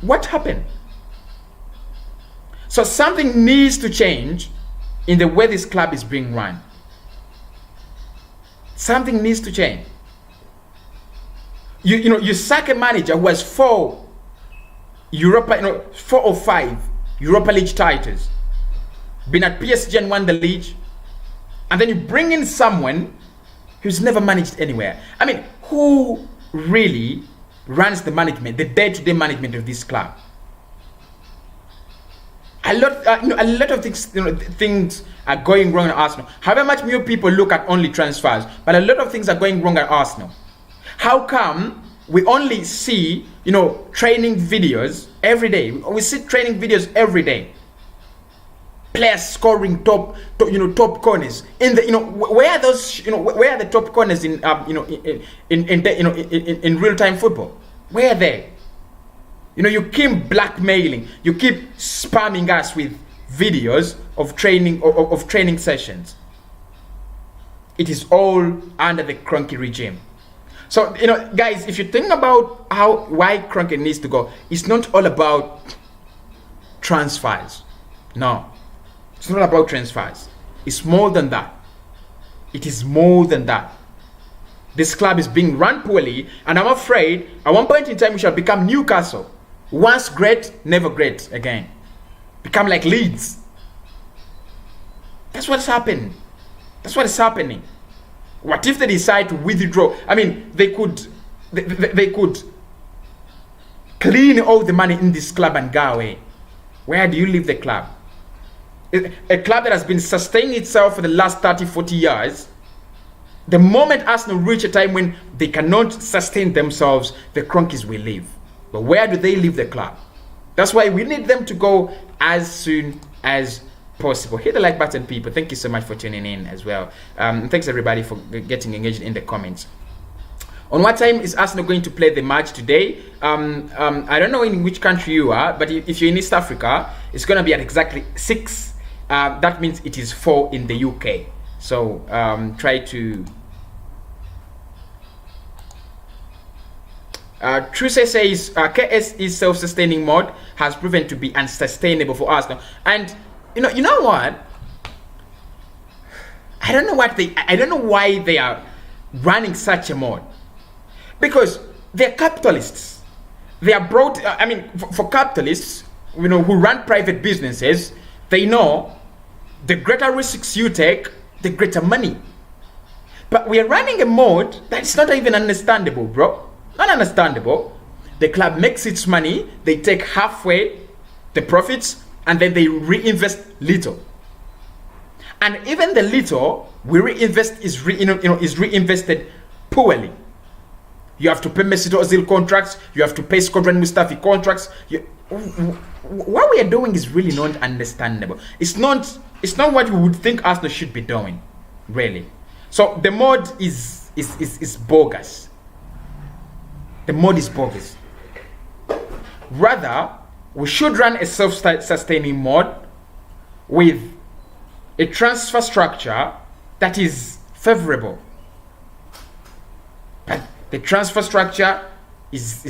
What happened? So something needs to change in the way this club is being run. Something needs to change. You sack a manager who has 4 or 5 Europa League titles, been at PSG and won the league, and then you bring in someone who's never managed anywhere. Who really runs the management, the day-to-day management of this club? A lot of things are going wrong at Arsenal. However much more people look at only transfers, but a lot of things are going wrong at Arsenal. How come we only see, training videos every day? We see training videos every day. Players scoring top corners. Where are those? Where are the top corners in real-time football? Where are they? You keep blackmailing. You keep spamming us with videos of training sessions. It is all under the Kroenke regime. So, guys, if you think about why Kroenke needs to go, it's not all about transfers. No. It's not about transfers. It's more than that. It is more than that. This club is being run poorly, and I'm afraid at one point in time we shall become Newcastle. Once great, never great again. Become like Leeds. That's what's happening. That's what is happening. What if they decide to withdraw? I mean, they could clean all the money in this club and go away. Where do you leave the club? A club that has been sustaining itself for the last 30, 40 years. The moment Arsenal reach a time when they cannot sustain themselves, the Cronkies will leave. But where do they leave the club? That's why we need them to go as soon as possible. Hit the like button, people. Thank you so much for tuning in as well. Thanks everybody for getting engaged in the comments. On what time is Arsenal going to play the match today? I don't know in which country you are, but if you're in East Africa, it's going to be at exactly 6. That means it is 4 in the UK. So try to... Truse says KS is self-sustaining mode has proven to be unsustainable for Arsenal. And you know what? I don't know why they are running such a mode. Because they're capitalists. They are brought. For capitalists, who run private businesses, they know the greater risks you take, the greater money. But we are running a mode that's not even understandable, bro. Not understandable. The club makes its money, they take halfway the profits, and then they reinvest little. And even the little we reinvest is reinvested poorly. You have to pay Mesut Ozil contracts. You have to pay Shkodran Mustafi contracts. What we are doing is really not understandable. It's not what we would think Arsenal should be doing, really. So the mode is bogus. The mode is bogus. Rather, we should run a self-sustaining mode with a transfer structure that is favorable. But the transfer structure is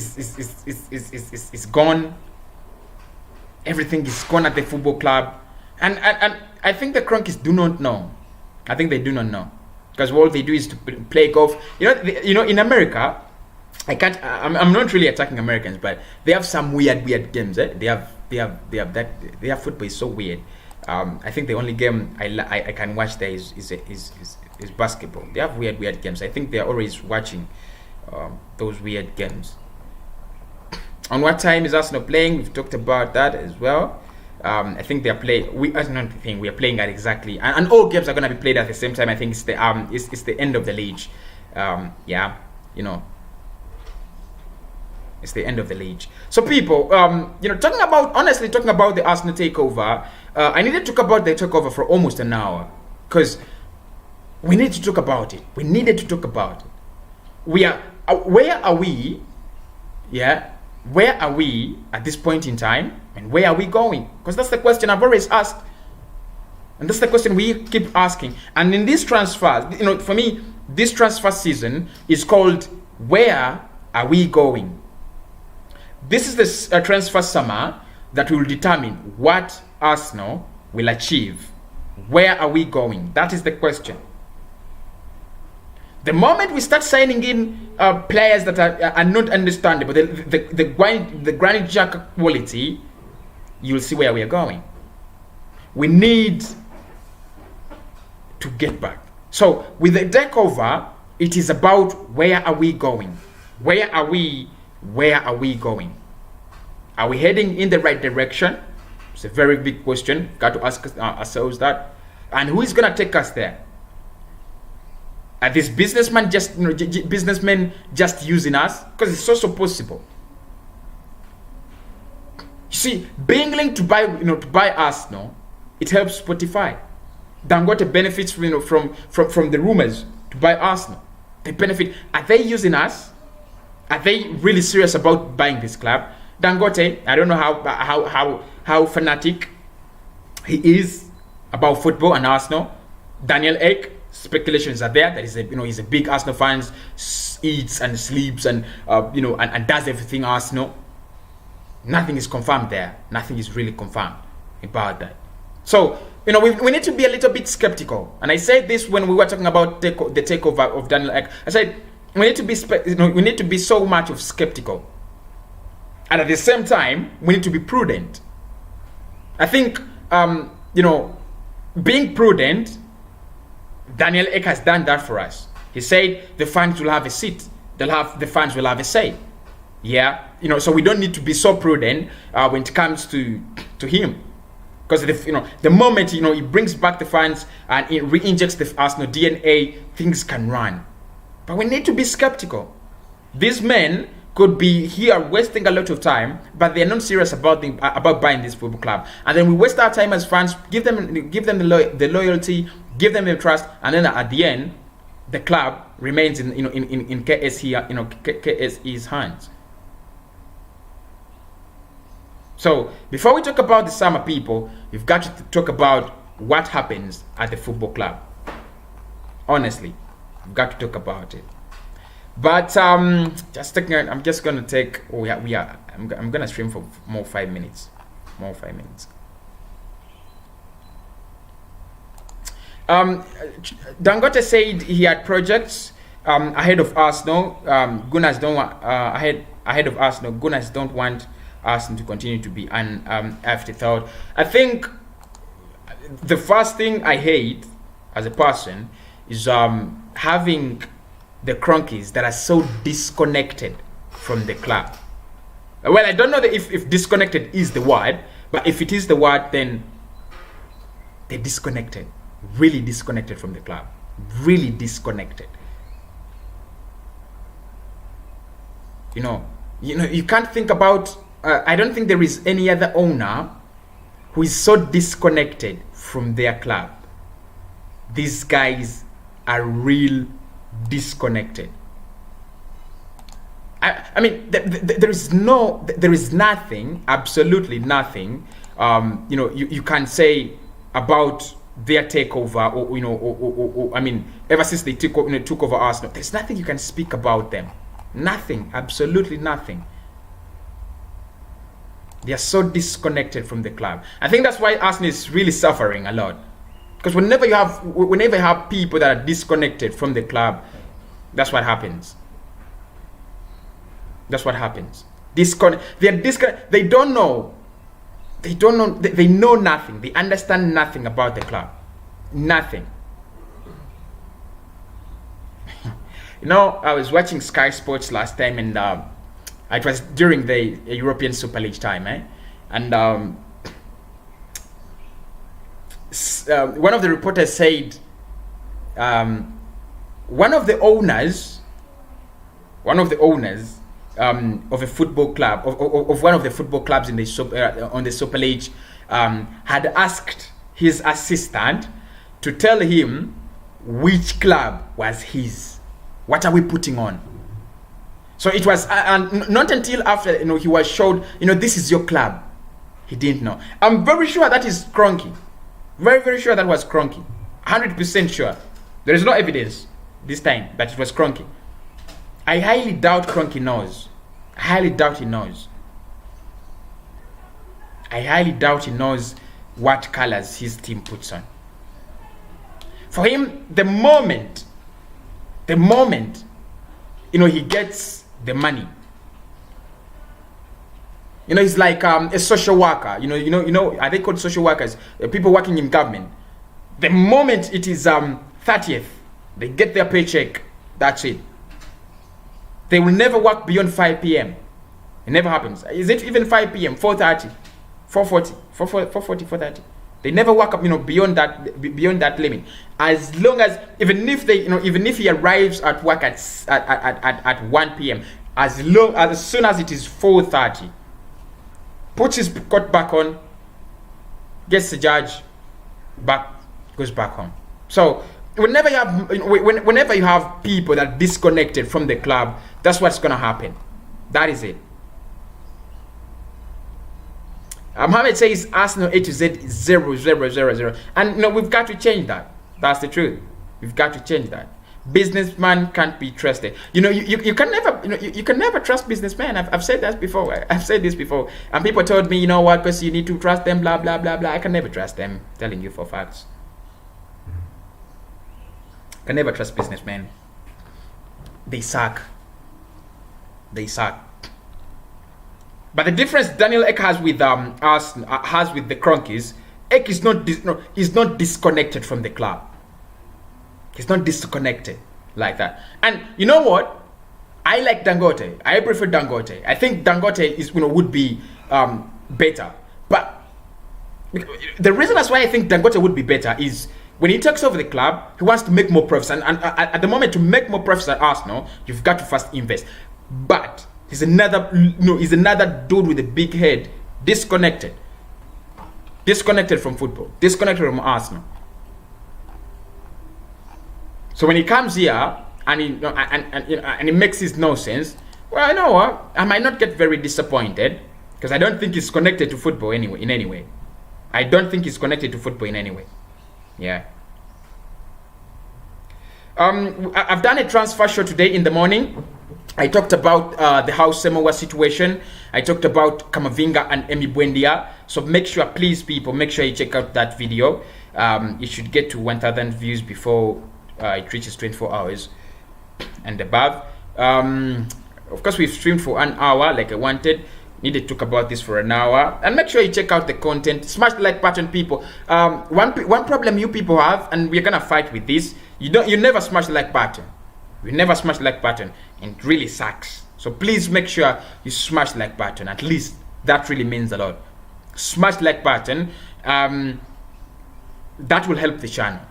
gone. Everything is gone at the football club, and I think the Cronkies do not know. I think they do not know, because all they do is to play golf. In America, I'm not really attacking Americans, but they have some weird games. They have football is so weird. I think the only game I can watch there is basketball. They have weird games. I think they are always watching those weird games. On what time is Arsenal playing? We've talked about that as well. I think they are playing. We are playing at exactly, and all games are going to be played at the same time. I think it's the end of the league. It's the end of the league. So people, talking about the Arsenal takeover, I needed to talk about the takeover for almost an hour, because we need to talk about it. We needed to talk about it. Where are we? Yeah, where are we at this point in time, and where are we going? Because that's the question I've always asked, and that's the question we keep asking. And in this transfer, for me, this transfer season is called "Where Are We Going?" This is the transfer summer that will determine what Arsenal will achieve. Where are we going? That is the question. The moment we start signing in players that are not understandable, the granite jack quality, you'll see where we are going. We need to get back. So with the takeover, it is about where are we going? Where are we going? Are we heading in the right direction? It's a very big question. Got to ask ourselves that. And who is going to take us there? Are these businessmen just using us? Because it's also possible. You see, being linked to buy Arsenal, it helps Spotify. Dangote benefits from the rumors to buy Arsenal. They benefit. Are they using us? Are they really serious about buying this club? Dangote, I don't know how fanatic he is about football and Arsenal. Daniel Ek, speculations are there that he's a big Arsenal fan, eats and sleeps and does everything Arsenal. Nothing is confirmed there. Nothing is really confirmed about that. So we need to be a little bit skeptical. And I said this when we were talking about the takeover of Daniel Ek. I said we need to be we need to be so much of skeptical, and at the same time we need to be prudent. I think being prudent, Daniel Ek has done that for us. He said the fans will have a seat. The fans will have a say. Yeah, so we don't need to be so prudent when it comes to him, because the moment he brings back the fans and it re-injects the Arsenal DNA, things can run. But we need to be skeptical. These men could be here wasting a lot of time, but they're not serious about buying this football club. And then we waste our time as fans, give them the loyalty, give them the trust, and then at the end, the club remains in KSE's hands. So before we talk about the summer people, we've got to talk about what happens at the football club. Honestly, we've got to talk about it. But I'm just gonna take. I'm gonna stream for more 5 minutes. Dangote said he had projects ahead of Arsenal. Gunners don't want ahead of Arsenal. Gunners don't want Arsenal to continue to be an afterthought. I think the first thing I hate as a person is having the Cronkies that are so disconnected from the club. Well, I don't know if disconnected is the word, but if it is the word, then they're disconnected. Really disconnected from the club. Really disconnected. You can't think about. I don't think there is any other owner who is so disconnected from their club. These guys are real disconnected. I mean, there is nothing, absolutely nothing. You can say about their takeover, or I mean, ever since they took over Arsenal, there's nothing you can speak about them. Nothing, absolutely nothing. They are so disconnected from the club. I think that's why Arsenal is really suffering a lot. Because whenever you have people that are disconnected from the club, that's what happens. That's what happens. They're disconnected. They don't know. They know nothing. They understand nothing about the club. Nothing. I was watching Sky Sports last time, and it was during the European Super League time, and one of the reporters said one of the owners of a football club, of one of the football clubs in the on the Super League, had asked his assistant to tell him which club was his. What are we putting on? So it was not until after he was showed, this is your club, he didn't know. I'm very sure that is Cronky. Very, very sure that was Cronky. 100% sure. There is no evidence this time that it was Cronky. I highly doubt Cronky knows. I highly doubt he knows. I highly doubt he knows what colors his team puts on. For him, the moment he gets the money, he's like a social worker. Are they called social workers? People working in government. The moment it is 30th, they get their paycheck. That's it. They will never work beyond 5 p.m. It never happens. Is it even 5 p.m.? 4:30, 4:40, 4:40, 4:30. They never work up, beyond that limit. As long as, even if he arrives at work at 1 p.m., as soon as it is 4:30, puts his coat back on, gets the judge, goes back home. So whenever you have people that are disconnected from the club, that's what's gonna happen. That is it. Mohammed says Arsenal A to Z 0-0-0-0, and we've got to change that. That's the truth. We've got to change that. Businessman can't be trusted. You can never trust businessmen. I've said that before. I've said this before, and people told me, because you need to trust them, blah blah blah blah. I can never trust them. Telling you for facts. Can never trust businessmen. they suck. They suck. But the difference Daniel Ek has with us has with the Cronkies, Ek is he's not disconnected from the club. He's not disconnected like that. And you know what? I like Dangote. I prefer Dangote. I think Dangote is would be better. But the reason that's why I think Dangote would be better is when he takes over the club, he wants to make more profits. And at the moment, to make more profits at Arsenal, you've got to first invest. But he's another dude with a big head, disconnected from football, disconnected from Arsenal. So when he comes here and he makes his nonsense, well, I know what, I might not get very disappointed because I don't think he's connected to football anyway. In any way, I don't think he's connected to football in any way. Yeah. I've done a transfer show today in the morning. I talked about the House Semowa situation. I talked about Kamavinga and Emi Buendia. So make sure, please, people, make sure you check out that video. It should get to 1,000 views before it reaches 24 hours and above. Of course, we've streamed for an hour like I wanted. Needed to talk about this for an hour. And make sure you check out the content. Smash the like button, people. One problem you people have, and we're gonna fight with this. You never smash the like button. You never smash the like button, and it really sucks. So please make sure you smash the like button. At least that really means a lot. Smash the like button. That will help the channel.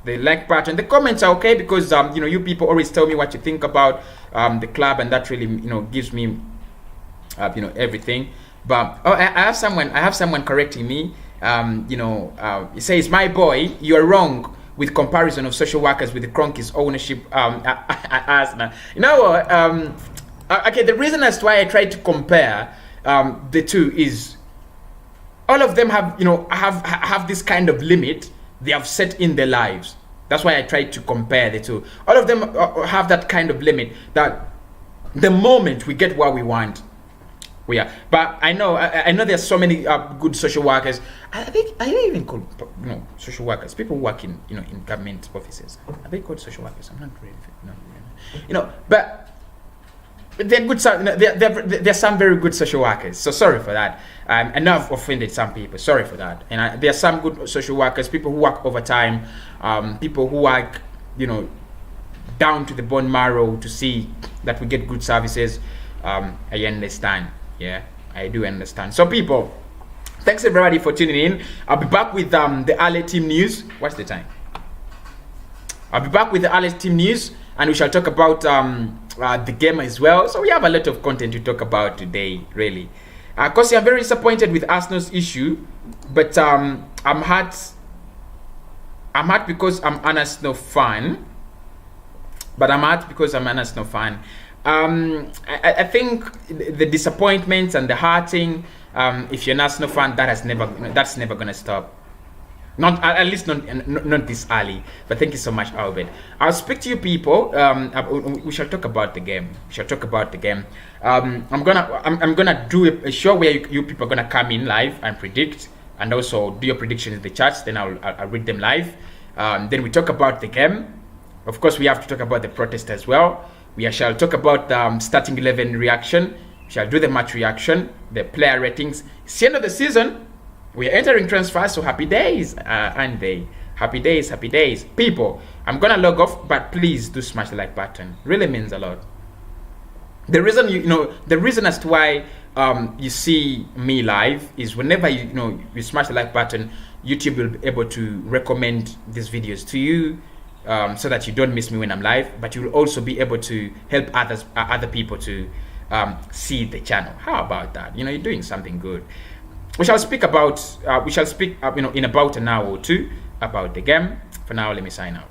The like button. The comments are okay because you people always tell me what you think about the club, and that really gives me everything. But I have someone correcting me. He says, "My boy, you are wrong with comparison of social workers with the Cronkies ownership at Arsenal." You know what? Okay, the reason as to why I tried to compare the two is all of them have this kind of limit they have set in their lives. That's why I tried to compare the two. All of them have that kind of limit that the moment we get what we want, we are. But I know there's so many good social workers. I don't even call social workers people who work in in government offices. Are they called social workers? I'm not really but they're good. There are some very good social workers. So sorry for that. I know I've offended some people. Sorry for that. And there are some good social workers, people who work overtime, people who work, down to the bone marrow to see that we get good services. I understand. Yeah, I do understand. So people, thanks everybody for tuning in. I'll be back with the early team news. What's the time? I'll be back with the early team news, and we shall talk about the game as well. So we have a lot of content to talk about today, really. Cossy, I'm very disappointed with Arsenal's issue, but I'm hurt because I'm an Arsenal fan. I think the disappointments and the hurting, if you're an Arsenal fan, that's never gonna stop. Not at least not this early. But thank you so much, Albert. I'll speak to you people. We shall talk about the game. I'm gonna do a show where you people are gonna come in live and predict, and also do your predictions in the chats. Then I'll read them live. Then we talk about the game. Of course, we have to talk about the protest as well. We shall talk about the starting 11 reaction. We shall do the match reaction, the player ratings. It's the end of the season. We are entering transfers, so happy days, aren't they? Happy days. People, I'm gonna log off, but please do smash the like button. Really means a lot. The reason the reason as to why you see me live is whenever you smash the like button, YouTube will be able to recommend these videos to you, so that you don't miss me when I'm live. But you will also be able to help other people to see the channel. How about that? You're doing something good. We shall speak in about an hour or two about the game. For now, let me sign out.